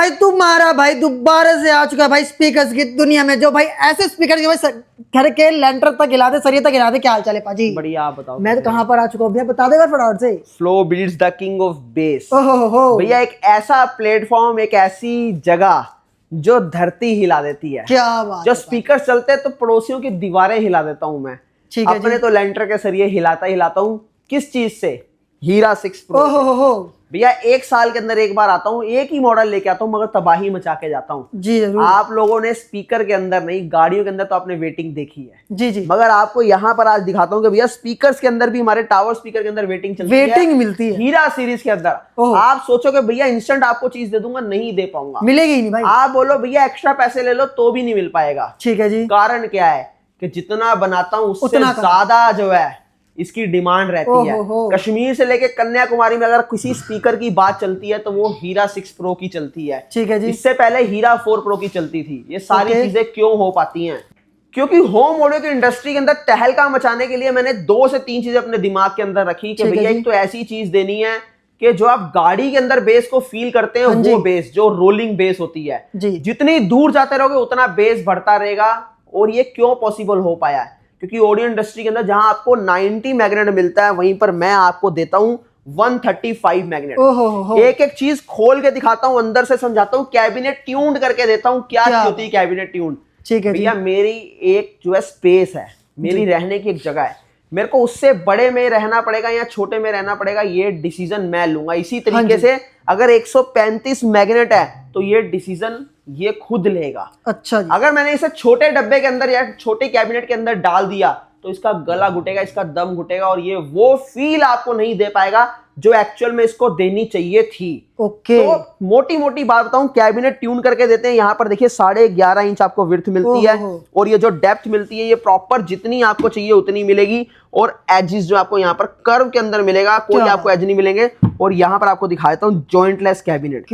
भाई तुम्हारा भाई दोबारा से आ चुका है भाई स्पीकर्स की दुनिया में, जो भाई ऐसे स्पीकर जो भाई घर के लेंटर तक हिलाते, सरिये तक हिलाते। क्या हाल चाल है पाजी? बढ़िया, आप बताओ। मैं तो कहाँ पर आ चुका हूँ भैया, बता देगा फटाफट से। Flow beats the king of bass. ओहो भैया एक ऐसा प्लेटफॉर्म, एक ऐसी जगह जो धरती हिला देती है। क्या बात जो है स्पीकर चलते हैं तो पड़ोसियों की दीवारें हिला देता हूं मैं। ठीक है अपने जी। तो लेंटर के सरिये हिलाता हूं। किस चीज से? हीरा 6 प्रो। ओहो भैया 1 साल के अंदर एक बार आता हूँ, एक ही मॉडल लेके आता हूँ, मगर तबाही मचा के जाता हूँ। जी जरूर। आप लोगों ने स्पीकर के अंदर नहीं, गाड़ियों के अंदर तो आपने वेटिंग देखी है। जी जी। मगर आपको यहाँ पर आज दिखाता हूँ कि भैया स्पीकर्स के अंदर भी, हमारे टावर स्पीकर के अंदर वेटिंग चलती है। वेटिंग मिलती है हीरा सीरीज के अंदर। आप सोचोगे भैया इंस्टेंट आपको चीज दे दूंगा, नहीं दे पाऊंगा, मिलेगी ही नहीं भाई। आप बोलो भैया एक्स्ट्रा पैसे ले लो तो भी नहीं मिल पाएगा। ठीक है जी। कारण क्या है कि जितना बनाता हूं उससे उतना ज्यादा जो है इसकी डिमांड रहती है। ओहो। कश्मीर से लेके कन्याकुमारी में अगर किसी स्पीकर की बात चलती है तो वो हीरा 6 प्रो की चलती है। ठीक है जी। इससे पहले हीरा 4 प्रो की चलती थी। ये सारी चीजें क्यों हो पाती हैं? क्योंकि होम ऑडियो की इंडस्ट्री के अंदर तहलका मचाने के लिए मैंने 2 से 3 चीजें अपने दिमाग के अंदर रखी कि भैया एक तो ऐसी चीज देनी है कि जो आप गाड़ी के अंदर बेस को फील करते हैं, वो बेस जो रोलिंग बेस होती है, जितनी दूर जाते रहोगे उतना बेस बढ़ता रहेगा। और ये क्यों पॉसिबल हो पाया है? क्योंकि ऑडियो इंडस्ट्री के अंदर जहां आपको 90 मैग्नेट मिलता है, वहीं पर मैं आपको देता हूं 135 मैग्नेट। एक एक चीज खोल के दिखाता हूं, अंदर से समझाता हूं, कैबिनेट ट्यून्ड करके देता हूं। क्या होती है कैबिनेट ट्यून्ड? ठीक है भैया मेरी एक जो है स्पेस है, मेरी रहने की एक जगह है, मेरे को उससे बड़े में रहना पड़ेगा या छोटे में रहना पड़ेगा, ये डिसीजन मैं लूंगा। इसी तरीके से अगर 135 मैग्नेट है तो ये डिसीजन ये खुद लेगा। अच्छा जी। अगर मैंने इसे छोटे डब्बे के अंदर या छोटे कैबिनेट के अंदर डाल दिया तो इसका गला घुटेगा, इसका दम घुटेगा, और ये वो फील आपको नहीं दे पाएगा जो एक्चुअल में इसको देनी चाहिए थी। ओके। तो मोटी मोटी बात बताऊं, कैबिनेट ट्यून करके देते हैं। यहाँ पर देखिए 11.5 इंच आपको विड्थ मिलती है, और ये जो डेप्थ मिलती है ये प्रॉपर जितनी आपको चाहिए उतनी मिलेगी। और एजेस जो आपको यहाँ पर कर्व के अंदर मिलेगा, कोई आपको एज नहीं मिलेंगे। और यहाँ पर आपको दिखाता हूँ जॉइंटलेस कैबिनेट।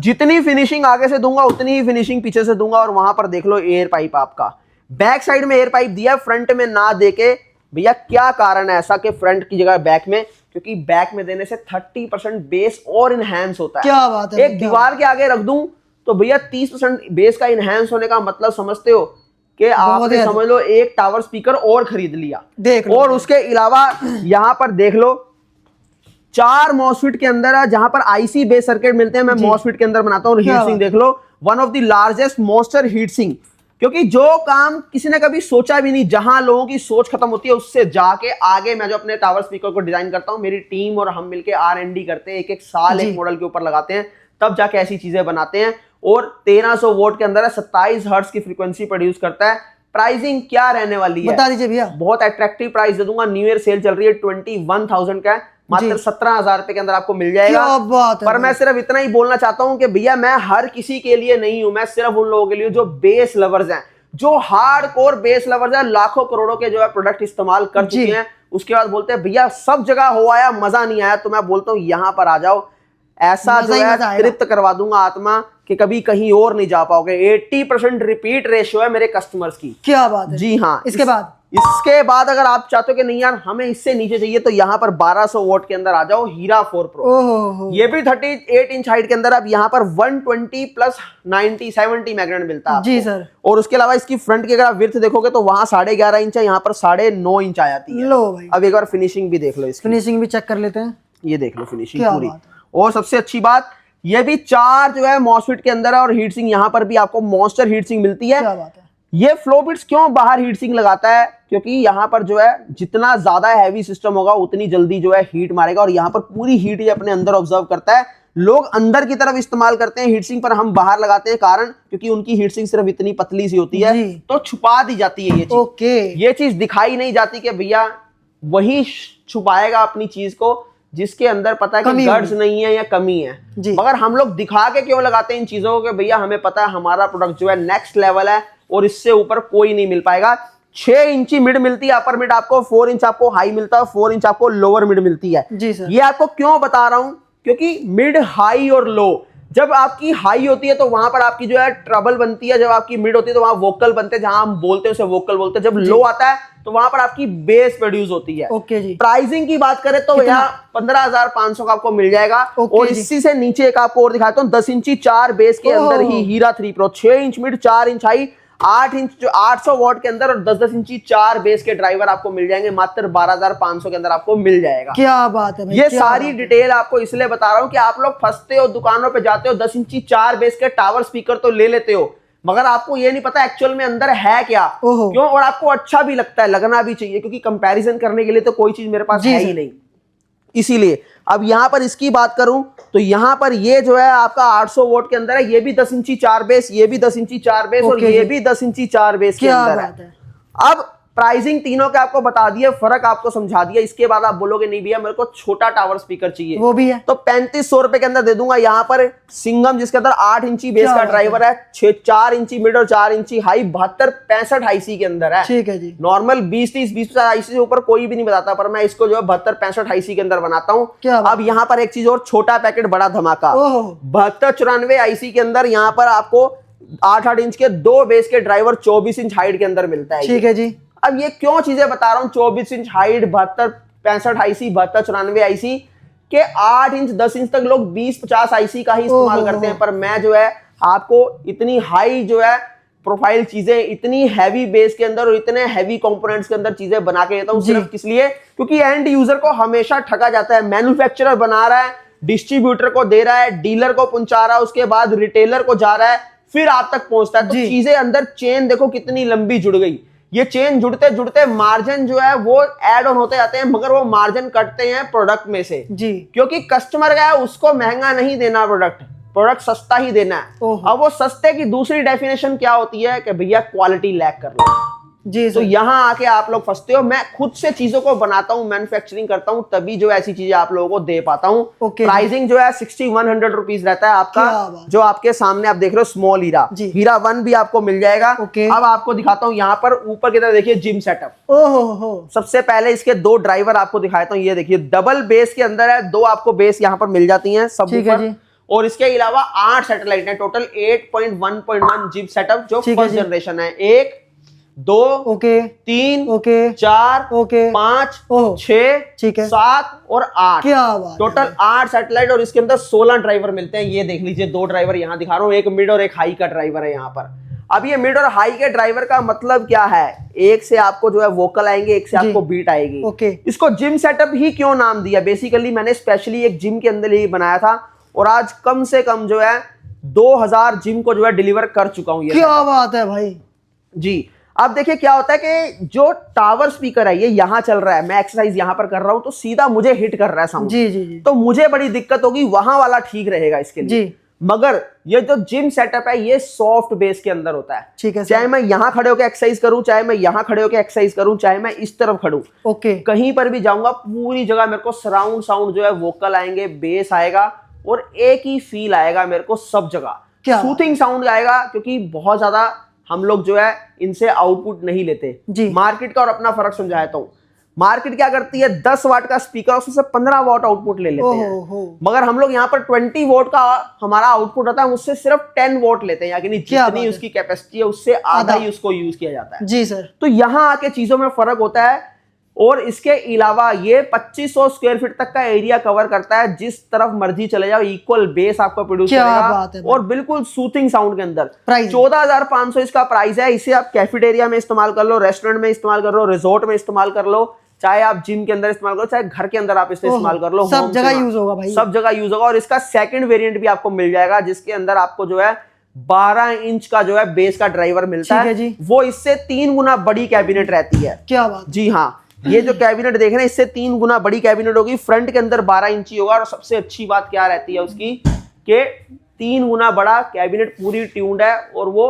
जितनी फिनिशिंग आगे से दूंगा उतनी ही फिनिशिंग पीछे से दूंगा। और वहां पर देख लो एयर पाइप, आपका बैक साइड में एयर पाइप दिया, फ्रंट में ना देके। भैया क्या कारण है ऐसा कि फ्रंट की जगह बैक में? क्योंकि बैक में देने से 30% बेस और इनहैंस होता है। क्या बात है? एक दीवार के आगे रख दूं तो भैया 30% बेस का इनहैंस होने का मतलब समझते हो कि आपने समझ लो एक टावर स्पीकर और खरीद लिया। देख लो। और उसके अलावा यहां पर देख लो 4 मॉसफेट के अंदर है, जहां पर आईसी बेस सर्किट मिलते हैं, मैं मॉसफेट के अंदर बनाता हूं। हीट सिंक देख लो, one of the largest monster heat sink. क्योंकि जो काम किसी ने कभी सोचा भी नहीं, जहां लोगों की सोच खत्म होती है उससे जाके आगे मैं जो अपने टावर स्पीकर को डिजाइन करता हूं, मेरी टीम और हम मिलके R&D करते हैं, एक साल एक मॉडल के ऊपर लगाते हैं, तब जाके ऐसी चीजें बनाते हैं। और 1300 वोट के अंदर 27 हर्ट्ज की फ्रीक्वेंसी प्रोड्यूस करता है। प्राइसिंग क्या रहने वाली है बता दीजिए भैया। बहुत अट्रैक्टिव प्राइस दे दूंगा। न्यू ईयर सेल चल रही है, 21,000 का है, मात्र 17,000 रुपए के अंदर आपको मिल जाएगा। पर मैं सिर्फ इतना ही बोलना चाहता हूं कि भैया मैं हर किसी के लिए नहीं हूं, मैं सिर्फ उन लोगों के लिए जो बेस लवर्स हैं, जो हार्डकोर बेस लवर्स हैं, लाखों करोड़ों के जो है प्रोडक्ट इस्तेमाल कर चुके हैं। उसके बाद बोलते हैं भैया सब जगह हो आया, मजा नहीं आया। तो मैं बोलता हूं यहां पर आ जाओ, ऐसा जो है तृप्त करवा दूंगा आत्मा कि कभी कहीं और नहीं जा पाओगे। 80% रिपीट रेशियो है मेरे कस्टमर्स की। क्या बात है? जी हाँ। इसके बाद अगर आप चाहते हो कि नहीं यार हमें इससे नीचे चाहिए, तो यहाँ पर 1200 वोट के अंदर आ जाओ, हीरा 4 प्रो। ये भी 38 इंच हाइट के अंदर। अब यहाँ पर 120 प्लस 70 मैग्नेट मिलता है जी सर। और उसके अलावा इसकी फ्रंट की अगर आप विड्थ देखोगे तो वहां 11.5 इंच है, यहाँ पर 9.5 इंच आ जाती है। लो भाई। अब एक बार फिनिशिंग भी देख लो, इसकी फिनिशिंग भी चेक कर लेते हैं। ये देख लो फिनिशिंग पूरी। और सबसे अच्छी बात, ये भी 4 जो है मॉसफेट के अंदर है, और हीट सिंक यहाँ पर भी आपको मॉन्स्टर हीट सिंक मिलती है। क्या बात है? ये फ्लो बिट्स क्यों बाहर हीट सिंक लगाता है? क्योंकि यहाँ पर जो है जितना ज्यादा हैवी सिस्टम होगा उतनी जल्दी जो है हीट मारेगा, और यहाँ पर पूरी हीट ये अपने अंदर ऑब्जर्व करता है। लोग अंदर की तरफ इस्तेमाल करते हैं हीट सिंक, पर हम बाहर लगाते हैं। कारण क्योंकि उनकी हीट सिंक सिर्फ इतनी पतली सी होती है, तो छुपा दी जाती है ये चीज। ओके। ये चीज दिखाई नहीं जाती कि भैया वही छुपाएगा अपनी चीज को जिसके अंदर पता है कि गड्स नहीं है या कमी है। मगर हम लोग दिखा के क्यों लगाते हैं इन चीजों को कि भैया हमें पता है हमारा प्रोडक्ट जो है नेक्स्ट लेवल है और इससे ऊपर कोई नहीं मिल पाएगा। 6 इंची मिड मिलती है, अपर मिड आपको 4 इंच आपको हाई मिलता है, 4 इंच आपको लोअर मिड मिलती है। जी सर। ये आपको क्यों बता रहा हूं? क्योंकि मिड, हाई और लो जब आपकी हाई होती है तो वहां पर आपकी जो है ट्रबल बनती है, जब आपकी मिड होती है तो वहां वोकल बनते हैं, जहां हम बोलते हैं उसे वोकल बोलते हैं, जब लो आता है तो वहां पर आपकी बेस प्रोड्यूस होती है। ओके जी। प्राइसिंग की बात करें तो यहाँ 15,500 का आपको मिल जाएगा। ओके और जी। इसी से नीचे एक आपको और दिखाता हूँ, 10 इंची 4 बेस के अंदर ही हीरा 3 pro, 6 inch mid 4 inch high 8 inch जो 800 वॉट के अंदर और 10-10 इंची 4 बेस के ड्राइवर आपको मिल जाएंगे मात्र 12,500 के अंदर आपको मिल जाएगा। क्या बात है भाई, ये क्या सारी डिटेल आपको इसलिए बता रहा हूं कि आप लोग फंसते हो, दुकानों पे जाते हो, 10 इंची 4 बेस के टावर स्पीकर तो ले लेते हो, मगर आपको ये नहीं पता एक्चुअल में अंदर है क्या। क्यों? और आपको अच्छा भी लगता है, लगना भी चाहिए, क्योंकि कंपैरिजन करने के लिए तो कोई चीज मेरे पास है ही नहीं। इसीलिए अब यहां पर इसकी बात करूं तो यहां पर ये जो है आपका 800 वोट के अंदर है, ये भी 10 इंची 4 बेस, ये भी 10 इंची 4 बेस और ये भी 10 इंची 4 बेस के अंदर है। अब प्राइसिंग तीनों के आपको बता दिए, फर्क आपको समझा दिया। इसके बाद आप बोलोगे नहीं भैया मेरे को छोटा टावर स्पीकर चाहिए, वो भी है, तो 3500 रुपए के अंदर दे दूंगा। यहाँ पर सिंगम जिसके अंदर 8 इंची बेस का ड्राइवर है, 4 इंची मिड और 4 इंची हाई, 72-65 आईसी के अंदर है। ठीक है जी। नॉर्मल 20-30-20 आईसी से ऊपर कोई भी नहीं बताता, पर मैं इसको जो है 72-65 आईसी के अंदर बनाता हूँ। अब यहाँ पर एक चीज और, छोटा पैकेट बड़ा धमाका, 72-94 आईसी के अंदर यहाँ पर आपको 8-8 इंच के 2 बेस के ड्राइवर 24 इंच हाइट के अंदर मिलता है। ठीक है जी। अब ये क्यों चीजें बता रहा हूं, 24 इंच हाइट, 72-65 आईसी, 72-94 आईसी के 8 इंच 10 इंच तक लोग 20-50 आईसी का ही इस्तेमाल करते हैं, पर मैं जो है आपको इतनी हाई जो है प्रोफाइल चीजें, इतनी हैवी बेस के अंदर और इतने हैवी कंपोनेंट्स के अंदर चीजें बना के देता हूं। सिर्फ किस लिए? क्योंकि एंड यूजर को हमेशा ठगा जाता है। मैन्युफैक्चरर बना रहा है, डिस्ट्रीब्यूटर को दे रहा है, डीलर को पहुंचा रहा है, उसके बाद रिटेलर को जा रहा है, फिर आप तक पहुंचता है। तो चीजें अंदर चेन देखो कितनी लंबी जुड़ गई। ये चेन जुड़ते जुड़ते मार्जिन जो है वो ऐड ऑन होते जाते हैं, मगर वो मार्जिन कटते हैं प्रोडक्ट में से जी, क्योंकि कस्टमर का है उसको महंगा नहीं देना, प्रोडक्ट सस्ता ही देना है। अब वो सस्ते की दूसरी डेफिनेशन क्या होती है कि भैया क्वालिटी लैग कर लो जी। तो यहां आके आप लोग फंसते हो। मैं खुद से चीजों को बनाता हूं, मैन्युफैक्चरिंग करता हूं, तभी जो ऐसी चीजें आप लोगों को दे पाता हूं। प्राइसिंग जो है 60-100 रुपीज रहता है आपका, जो आपके सामने आप देख रहे हो स्मॉल हीरा 1 भी आपको मिल जाएगा। अब आपको दिखाता हूं यहाँ पर ऊपर की तरफ देखिए जिम सेटअप। सबसे पहले इसके 2 ड्राइवर आपको दिखाता हूँ। ये देखिए डबल बेस के अंदर है, 2 आपको बेस यहाँ पर मिल जाती है सब ऊपर, और इसके अलावा 8 सैटेलाइट है, टोटल 8.1.1 जिम सेटअप जो फर्स्ट जनरेशन है। 1 2 3 4 5 6 7 और 8, टोटल 8 सैटेलाइट और इसके अंदर 16 ड्राइवर मिलते हैं। ये देख लीजिए 2 ड्राइवर यहाँ दिखा रहा हूँ, एक मिड और एक हाई का ड्राइवर है यहाँ पर। अब ये मिड और हाई के ड्राइवर का मतलब क्या है, एक से आपको जो है वोकल आएंगे, एक से आपको बीट आएगी। इसको जिम सेटअप ही क्यों नाम दिया, बेसिकली मैंने स्पेशली एक जिम के अंदर ही बनाया था और आज कम से कम जो है 2000 जिम को जो है डिलीवर कर चुका हूँ। क्या बात है भाई जी। अब देखिए क्या होता है कि जो टावर स्पीकर है ये यहाँ चल रहा है, मैं एक्सरसाइज यहाँ पर कर रहा हूं तो सीधा मुझे हिट कर रहा है साउंड जी, तो मुझे बड़ी दिक्कत होगी, वहां वाला ठीक रहेगा इसके लिए जी। मगर ये जो जिम सेटअप है ये सॉफ्ट बेस के अंदर होता है, ठीक है। चाहे मैं यहाँ खड़े होकर एक्सरसाइज करूं, चाहे मैं यहाँ खड़े होकर एक्सरसाइज करूं, चाहे मैं इस तरफ खड़ूं, कहीं पर भी जाऊंगा पूरी जगह मेरे को सराउंड साउंड जो है वोकल आएंगे, बेस आएगा और एक ही फील आएगा मेरे को सब जगह। सूथिंग साउंड आएगा, क्योंकि बहुत ज्यादा हम लोग जो है इनसे आउटपुट नहीं लेते जी। मार्केट का और अपना फर्क समझाता हूं। मार्केट क्या करती है, 10 वाट का स्पीकर उससे 15 वाट आउटपुट ले लेते हैं, मगर हम लोग यहाँ पर 20 वाट का हमारा आउटपुट होता है, उससे सिर्फ 10 वाट लेते हैं, यानी जितनी उसकी कैपेसिटी है उससे आधा ही उसको यूज किया जाता है जी सर। तो यहाँ आके चीजों में फर्क होता है। और इसके अलावा ये 2500 स्क्वायर फीट तक का एरिया कवर करता है, जिस तरफ मर्जी चले जाओ इक्वल बेस आपका प्रोड्यूस करेगा और बिल्कुल सूथिंग साउंड के अंदर। 14,500 इसका प्राइस है। इसे आप कैफेटेरिया में इस्तेमाल कर लो, रेस्टोरेंट में इस्तेमाल कर लो, रिजॉर्ट में इस्तेमाल कर लो, चाहे आप जिम के अंदर इस्तेमाल करो, चाहे घर के अंदर आप इसे इस्तेमाल कर लो, सब जगह यूज होगा भाई, सब जगह यूज होगा। और इसका सेकंड वेरिएंट भी आपको मिल जाएगा, जिसके अंदर आपको जो है 12 इंच का जो है बेस का ड्राइवर मिलता है जी। वो इससे 3 गुना बड़ी कैबिनेट रहती है। क्या बात जी। हाँ, ये जो कैबिनेट देख रहे हैं इससे 3 गुना बड़ी कैबिनेट होगी, फ्रंट के अंदर 12 इंची होगा। और सबसे अच्छी बात क्या रहती है उसकी कि 3 गुना बड़ा कैबिनेट पूरी ट्यून्ड है और वो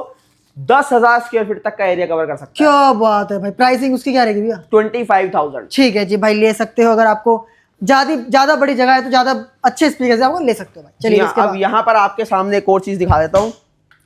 10,000 स्क्वायर फीट तक का एरिया कवर कर सकता है। क्या बात है भाई। प्राइसिंग उसकी क्या रहेगी भैया? 25,000। ठीक है जी भाई, ले सकते हो। अगर आपको ज्यादा बड़ी जगह है तो ज्यादा अच्छे स्पीकर से आपको ले सकते हो भाई। चलिए अब यहाँ पर आपके सामने एक और चीज दिखा देता हूँ।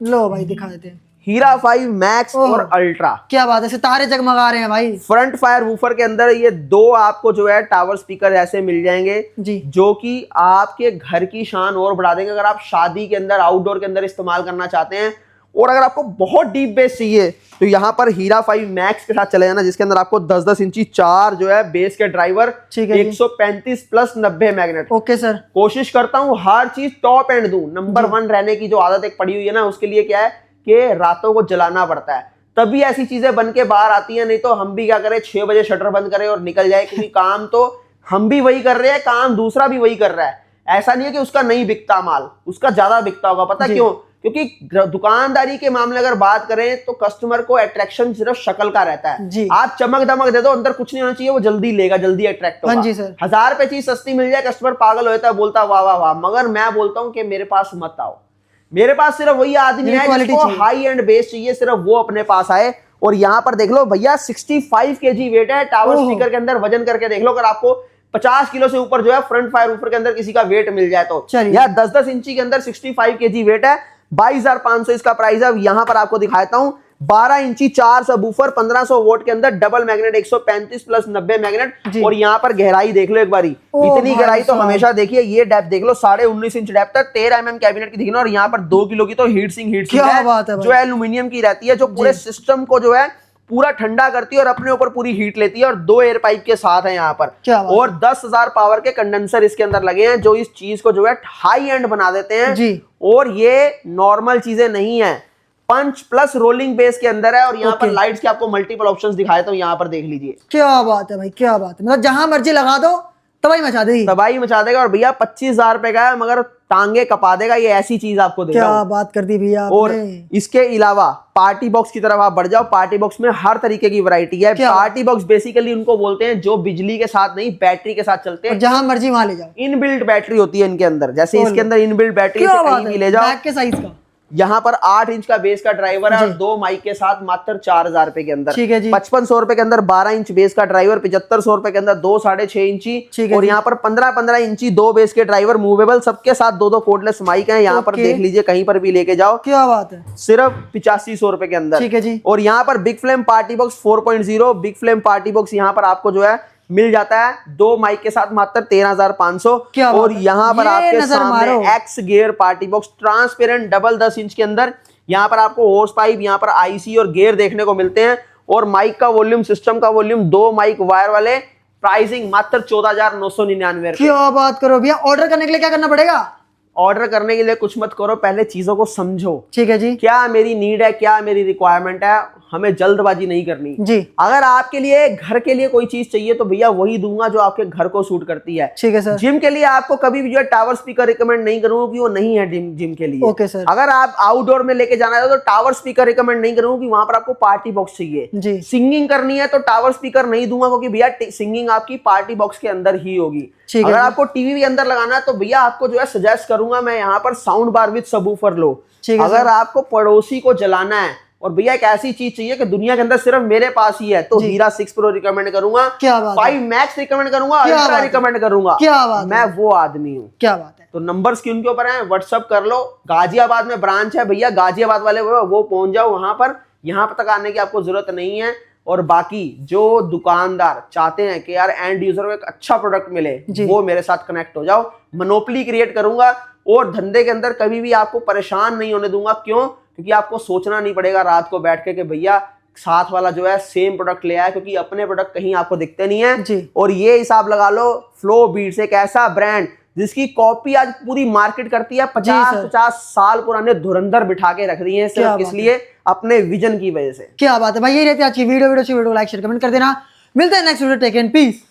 लो भाई दिखा देते हैं। हीरा 5 मैक्स ओह। और अल्ट्रा। क्या बात है, सितारे जगमगा रहे हैं भाई। फ्रंट फायर वूफर के अंदर ये दो आपको जो है टावर स्पीकर ऐसे मिल जाएंगे जी। जो कि आपके घर की शान और बढ़ा देंगे। अगर आप शादी के अंदर, आउटडोर के अंदर इस्तेमाल करना चाहते हैं, और अगर आपको बहुत डीप बेस चाहिए तो यहाँ पर हीरा 5 मैक्स के साथ चले जाना, जिसके अंदर आपको 10-10 इंची 4 जो है बेस के ड्राइवर, ठीक है जी। 135 प्लस 90 मैग्नेट। Okay sir. कोशिश करता हूँ हर चीज टॉप एंड दूं। नंबर 1 रहने की जो आदत एक पड़ी हुई है ना, उसके लिए क्या है कि रातों को जलाना पड़ता है, तभी ऐसी चीजें बन के बाहर आती हैं। नहीं तो हम भी क्या करें, 6 बजे शटर बंद करें और निकल जाए, क्योंकि काम तो हम भी वही कर रहे हैं, काम दूसरा भी वही कर रहा है। ऐसा नहीं है कि उसका नहीं बिकता माल, उसका ज्यादा बिकता होगा। पता क्यों? क्योंकि दुकानदारी के मामले अगर बात करें तो कस्टमर को अट्रैक्शन सिर्फ शक्ल का रहता है जी। आप चमक दमक दे दो, अंदर कुछ नहीं होना चाहिए, वो जल्दी लेगा, जल्दी अट्रैक्ट होगा। हाँ जी सर। 1000 रुपए चीज सस्ती मिल जाए, कस्टमर पागल होता है, बोलता वाह वाह वाह। मगर मैं बोलता हूं कि मेरे पास मत आओ, मेरे पास सिर्फ वही आदमी है जिसको हाई एंड बेस चाहिए, सिर्फ वो अपने पास आए। और यहाँ पर देख लो भैया 65 kg वेट है टावर स्पीकर के अंदर। वजन करके देख लो, अगर आपको 50 किलो से ऊपर जो है फ्रंट फायर वूफर के अंदर किसी का वेट मिल जाए तो। या 10-10 इंची के अंदर 65 kg वेट है, 22,500 इसका प्राइस है। यहाँ पर आपको दिखाता हूं 12 इंची 4 सबवूफर 1500 वोट के अंदर, डबल मैग्नेट 135 प्लस 90 मैग्नेट। और यहाँ पर गहराई देख लो एक बारी, इतनी गहराई तो हमेशा देखिए। ये डेप्थ देख लो, 19.5 इंच डेप्थ है, 13 mm कैबिनेट की दिखना। और यहाँ पर 2 किलो की तो हीट सिंक है जो एल्यूमिनियम की रहती है, जो पूरे सिस्टम को जो है पूरा ठंडा करती है और अपने ऊपर पूरी हीट लेती है। और 2 एयर पाइप के साथ है यहाँ पर, और 10,000 पावर के कंडेंसर इसके अंदर लगे हैं, जो इस चीज को जो है हाई एंड बना देते हैं जी। और ये नॉर्मल चीजें नहीं है, पंच प्लस रोलिंग बेस के अंदर है। और यहाँ पर लाइट्स के आपको मल्टीपल ऑप्शंस दिखाए तो यहाँ पर देख लीजिए। क्या बात है भाई, क्या बात है। मतलब जहां मर्जी लगा दो तबाही मचा देगी, तबाही मचा देगा। और भैया 25,000 रुपए का है, मगर टांगे कपा देगा, ये ऐसी चीज आपको देगा। क्या बात कर दी भैया। और इसके अलावा पार्टी बॉक्स की तरफ आप बढ़ जाओ। पार्टी बॉक्स में हर तरीके की वैरायटी है। पार्टी बॉक्स बेसिकली उनको बोलते हैं जो बिजली के साथ नहीं, बैटरी के साथ चलते हैं, जहां मर्जी वहां ले जाओ। इनबिल्ट बैटरी होती है इनके अंदर, जैसे इसके अंदर इनबिल्ट बैटरी से कहीं भी ले जाओ। बैक के साइज का यहाँ पर 8 इंच का बेस का ड्राइवर है और 2 माइक के साथ मात्र 4,000 रुपए के अंदर। 5500 रुपए के अंदर 12 इंच बेस का ड्राइवर, 7500 रुपए के अंदर 2 6.5 इंची। और यहाँ पर 15-15 इंची 2 बेस के ड्राइवर मूवेबल, सबके साथ 2-2 कोर्डलेस माइक है। यहाँ पर देख लीजिए, कहीं पर भी लेके जाओ। क्या बात है, सिर्फ 8500 रुपए के अंदर। ठीक है जी। और यहाँ पर big flame party box 4.0 big flame party box यहाँ पर आपको जो है मिल जाता है 2 माइक के साथ मात्र 13,500। और यहाँ पर आपके सामने x gear party box transparent double 10 inch के अंदर। यहाँ पर आपको होस पाइप, यहाँ पर आईसी और गियर देखने को मिलते हैं। और माइक का वॉल्यूम, सिस्टम का वॉल्यूम, 2 माइक वायर वाले, प्राइसिंग मात्र 14,999। क्या बात करो भैया। ऑर्डर करने के लिए क्या करना पड़ेगा? ऑर्डर करने के लिए कुछ मत करो, पहले चीजों को समझो। ठीक है जी। क्या मेरी नीड है, क्या मेरी रिक्वायरमेंट है, हमें जल्दबाजी नहीं करनी जी। अगर आपके लिए घर के लिए कोई चीज चाहिए तो भैया वही दूंगा जो आपके घर को सूट करती है। ठीक है सर। जिम के लिए आपको कभी भी जो है टावर स्पीकर रिकमेंड नहीं करूंगा कि वो नहीं है जिम के लिए। Okay sir. अगर आप आउटडोर में लेके जाना है तो टावर स्पीकर रिकमेंड नहीं करूंगा कि वहां पर आपको पार्टी बॉक्स चाहिए जी। सिंगिंग करनी है तो टावर स्पीकर नहीं दूंगा, क्योंकि भैया सिंगिंग आपकी पार्टी बॉक्स के अंदर ही होगी। अगर आपको टीवी के अंदर लगाना है तो भैया आपको जो है सजेस्ट करूंगा मैं यहाँ पर साउंड बार विद सबवूफर लो। अगर आपको पड़ोसी को जलाना है और भैया एक ऐसी चीज चाहिए कि दुनिया के अंदर सिर्फ मेरे पास ही है, तो हीरा 6 प्रो रिकमेंड करूंगा, 5 मैक्स रिकमेंड करूंगा, अल्ट्रा रिकमेंड करूंगा। मैं वो आदमी हूँ। क्या बात है। तो नंबर स्क्रीन के ऊपर है, व्हाट्सअप कर लो। गाजियाबाद में ब्रांच है भैया, गाजियाबाद वाले वो पहुंच जाओ वहां पर। यहाँ तक आने की आपको जरूरत नहीं है। और बाकी जो दुकानदार चाहते हैं कि यार एंड यूजर को एक अच्छा प्रोडक्ट मिले, वो मेरे साथ कनेक्ट हो जाओ। मोनोपोली क्रिएट करूंगा और धंधे के अंदर कभी भी आपको परेशान नहीं होने दूंगा। क्यों? क्योंकि आपको सोचना नहीं पड़ेगा रात को बैठ के कि भैया साथ वाला जो है सेम प्रोडक्ट ले आया, क्योंकि अपने प्रोडक्ट कहीं आपको दिखते नहीं है। और ये हिसाब लगा लो, फ्लो बीट्स एक ऐसा ब्रांड जिसकी कॉपी आज पूरी मार्केट करती है। 50-50 साल पुराने धुरंधर बिठा के रख दिए हैं, सिर्फ इसलिए अपने विजन की वजह से। क्या बात है भाई। ये रहती है आज की वीडियो। अच्छी वीडियो लाइक शेयर कमेंट कर देना। मिलते हैं next video. Take care, piece.